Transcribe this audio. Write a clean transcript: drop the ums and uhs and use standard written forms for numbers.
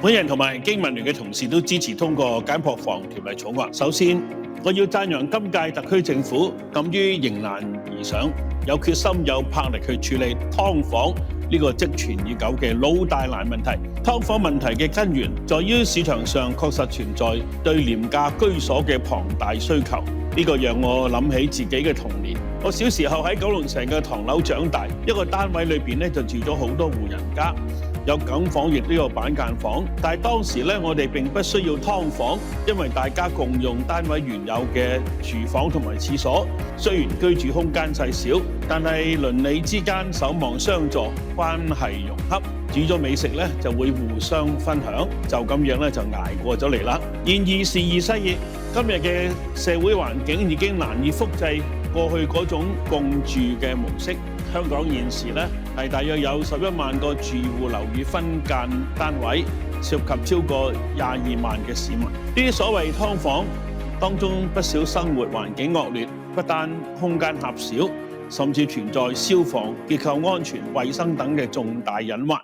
本人同埋經民聯嘅同事都支持通過簡樸房條例草案。首先，我要讚揚今屆特區政府敢於迎難而上，有決心有魄力去處理劏房呢個積存已久嘅老大難問題。劏房問題嘅根源在於市場上確實存在對廉價居所嘅龐大需求。呢個讓我諗起自己嘅童年。我小時候喺九龍城嘅唐樓長大，一個單位裏邊咧就住咗好多戶人家，有梗房亦都有板間房。但係當時咧，我哋並不需要劏房，因為大家共用單位原有嘅廚房同埋廁所。雖然居住空間細小，但係鄰里之間守望相助，關係融洽。煮咗美食咧就會互相分享，就咁樣咧就捱過咗嚟啦。然而時移世易，今日嘅社會環境已經難以複製過去嗰種共住嘅模式。香港現時咧係大約有11萬個住戶樓宇分間單位，涉及超過22萬嘅市民。呢啲所謂劏房當中不少生活環境惡劣，不單空間狹小，甚至存在消防、結構安全、衛生等嘅重大隱患。